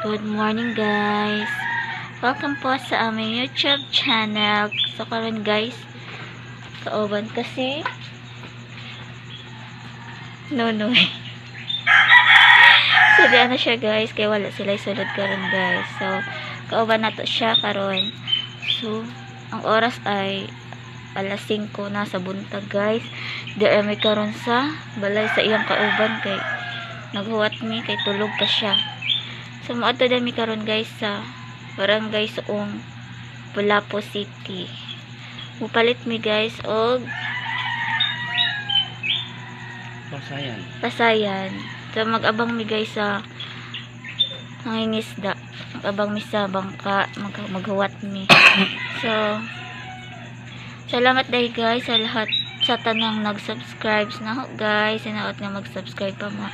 Good morning guys. Welcome po sa aming YouTube channel. So karon guys, kauban kasi Nonoy. So di ano siya guys, kaya wala sila isulod karon guys. So kauban nato siya karon. So ang oras ay alas 5 na sa buntag guys. Di may karon sa balay sa iyang kauban kay naghuwat mi kay tulog pa siya. So moadto dami karon guys sa barangay Suong, Pulapo City. Mupalit mi guys og pasayan. So mag-abang mi guys sa nangingisda. Mag-abang mi sa bangka, maghuwat mi. So salamat dahil guys sa lahat sa tanang nag-subscribe na guys. Sinaot nga mag-subscribe pa mo.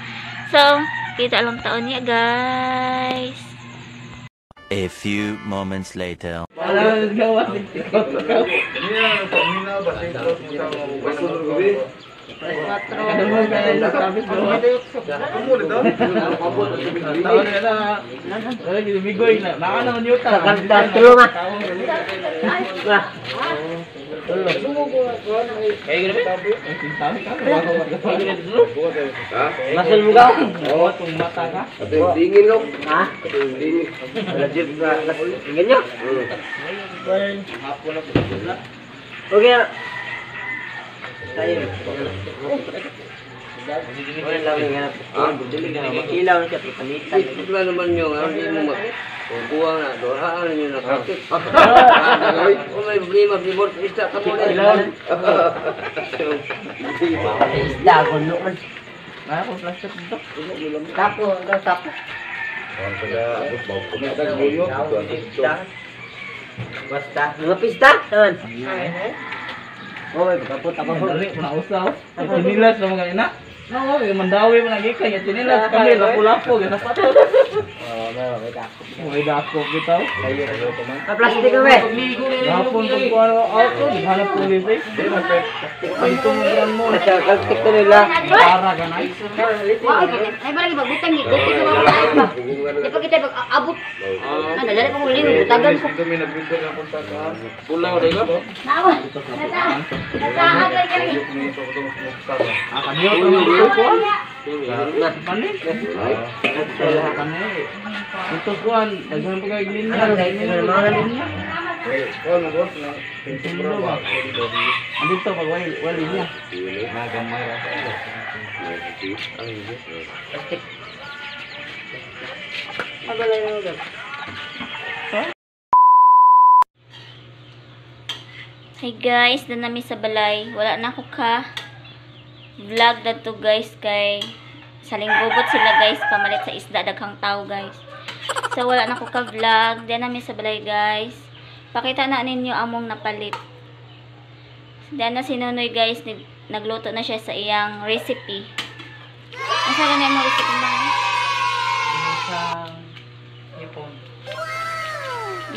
So kita lang taon niya guys. A few moments later. Masal mo ka? Oo, itong mata ka. Dingin ko. Ha? Dingin. Legit na. Dingin nyo? Okay. Tayo. Wala lang nga. Makilaw na siya. Palitan. Ito na naman nyo. Hindi mo magkukuha na. Dohaan nyo na kapit. Kung may problema, blimor, isda ka muna. Isda, gulo man. Mana ko plastic dito? Tapo, tapo. Basta, mga pista. Oh, kapot ako. Dali, mausaw. Tinilas na mga ina. No, mandawi mo lagi kaya tinilas kami lapu-lapu gana pato. Oh, may dako. May dako bitaw. Layo to man. Plastic ko be. Hapon ko ano auto, hanap pulis eh. Ito mo plastic to nila. Para ganay. Ay barang ibagutang ni dito sa mga ba. Di pa kita abot. Ano dali pa mo lingo butagan ko. Kami nagbigay ng kontakan. Pulaw dai ko. Nawa. Nasa kami. Kaniyo ito kuan. Panik. Ito kuan, daghan pa kay linya. Mga linya. Kuan mo na. Pintulo ba? Andito pag wali niya. Nagamay ra. Plastic. Abalay mo dad. Hey guys, na nami sa balay. Wala na ako ka vlog na to guys kay salingbobot sila guys pamalit sa isda daghang tao guys. So wala na ako ka vlog. Diyan nami sa balay guys. Pakita na ninyo among napalit. Diyan na si Nonoy guys, nagluto na siya sa iyang recipe. Ang sarap na yung recipe mo? Isang hipon.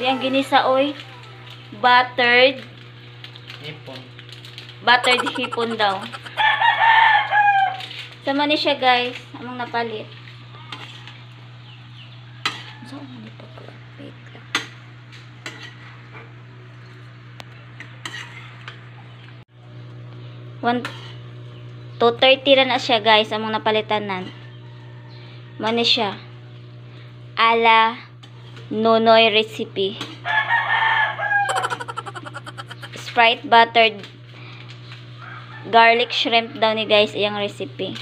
Diyan ginisa oy. Buttered hipon daw. Sama ni siya guys, among napalit. So, dito ko. Wait lang. $2.30 na siya guys, among napalitan nan. Mani siya. Ala Nonoy recipe. Sprite buttered garlic shrimp daw ni guys iyang recipe.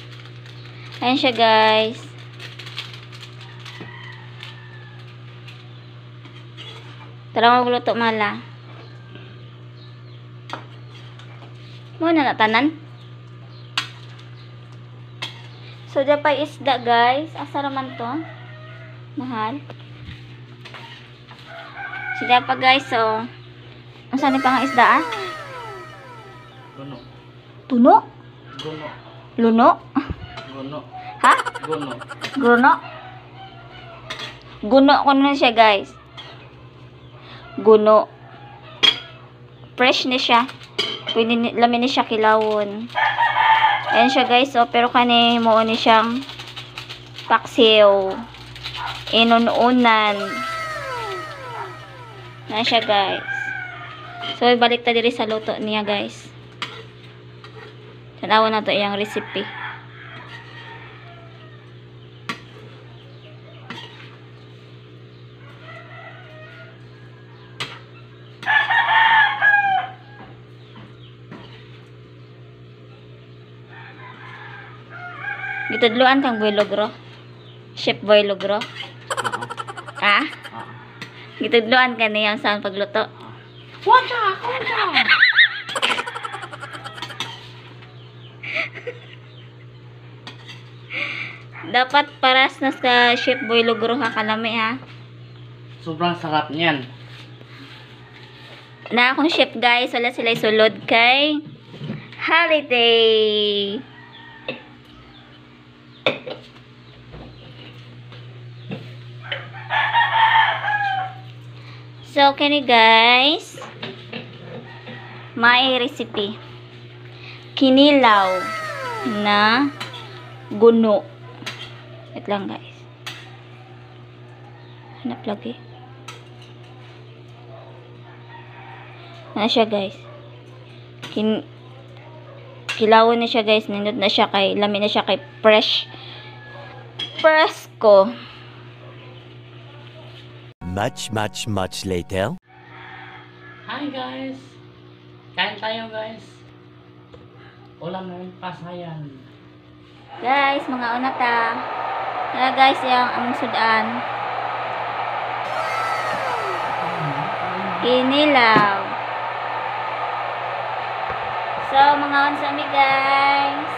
Ayan siya guys. Tara magluto mala. Muna na tanan. So dapay isda guys. Asa raman to? Mahal. Sida pa guys so. Ang saan pa nga isda ah? Gono. Tuno? Gono. Luno? Gono. Ha? Gono. Gruno? Guno ko na siya guys. Guno. Fresh ni siya. Pwede lamin ni siya kilawon. Ayan siya guys. So, pero kani mo ni siyang paksiw. inununan na siya guys. So ibalik ta diri sa luto niya guys. Tanawa na to iyang recipe. Gitudloan kang Boy Logro. Chef Boy Logro. Ha? Gitudloan ka niyang saan pagluto. Wacha. Dapat paras na sa Chef Boy Logro ha kalami ha. Sobrang sarap niyan. Na akong chef guys, wala sila sulod kay holiday. So, kani guys, may recipe. Kinilaw na guno. Wait lang guys. Hanap lagi. Ano siya guys? Kilawon na siya guys. Nindot na siya kay, lamin na siya kay Fresco. Much later. Hi guys. Kain tayo guys. Ulam ng pasayan. Guys, mga una ta. Kaya guys, yung among sudan. Kinilaw. So, mga unsami guys.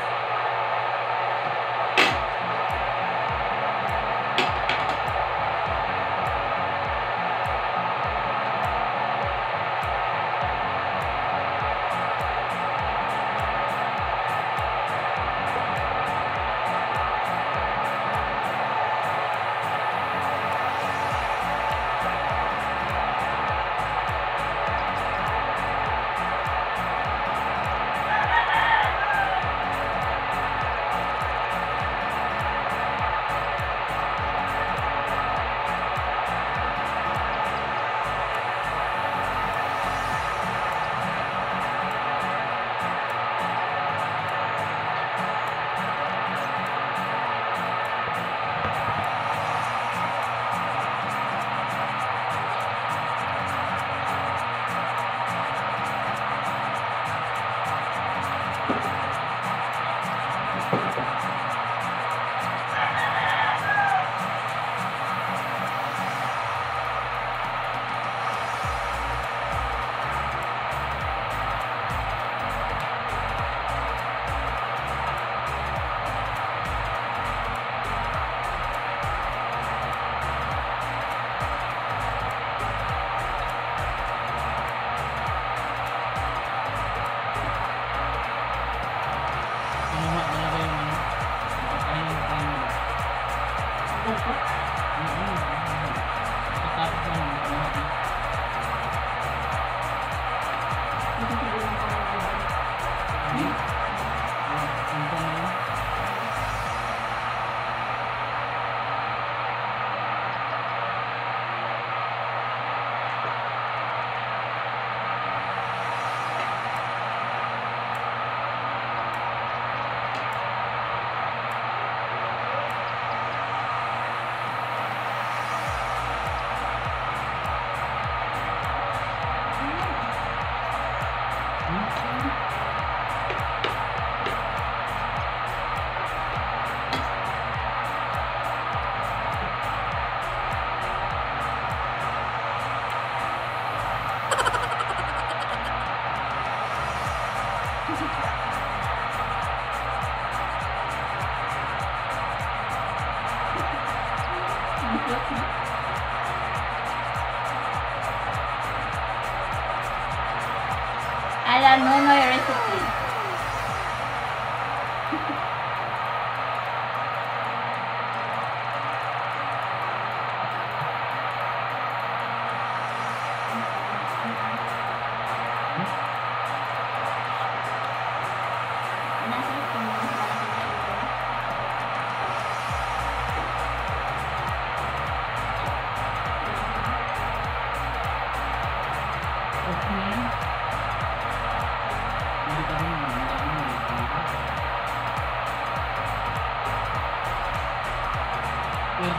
I don't know my recipe.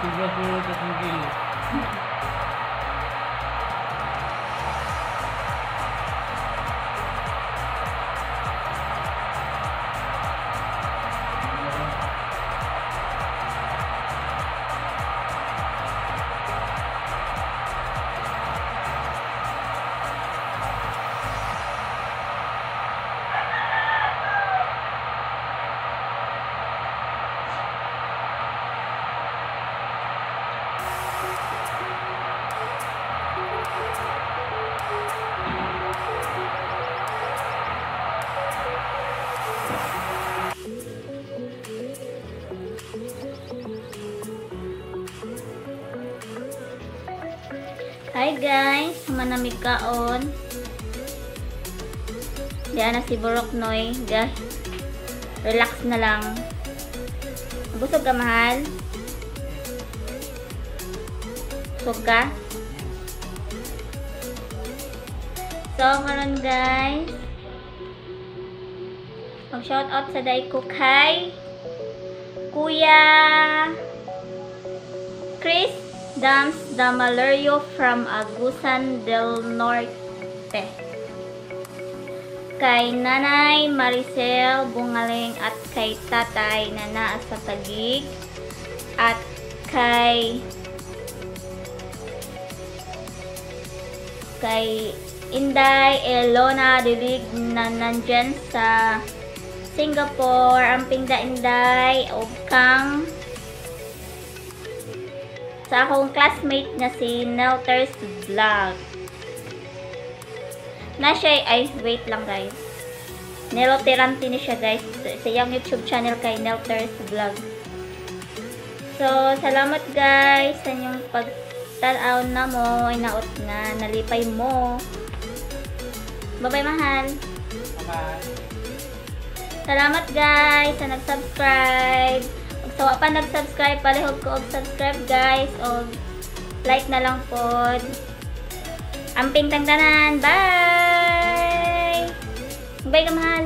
tugas mo sa tingin. Hi guys, manamig kaon. Diyan na si Burok Noy, guys. Relax na lang. Busog ka, mahal? Busog ka? So, karon guys, mag-shout out sa day ko kay Kuya Chris Dams Damalerio from Agusan del Norte, kay Nanay Maricel Bungaling at kay Tatay na naa sa Taguig, at kay Inday Elona Dilig na nandyan sa Singapore. Amping da Inday o kang sa akong classmate na si Nelters Vlog. Na siya ay wait lang guys. Neloterante ni siya guys sa iyang YouTube channel kay Nelters Vlog. So salamat guys sa inyong pagtanaw na mo, inaot nga nalipay mo. Bye-bye mahal. Bye. Salamat guys sa nag-subscribe. So, pa nag-subscribe, palihog ko og subscribe guys, og like na lang pod. Amping tangtanan. Bye! Bye ka mahal.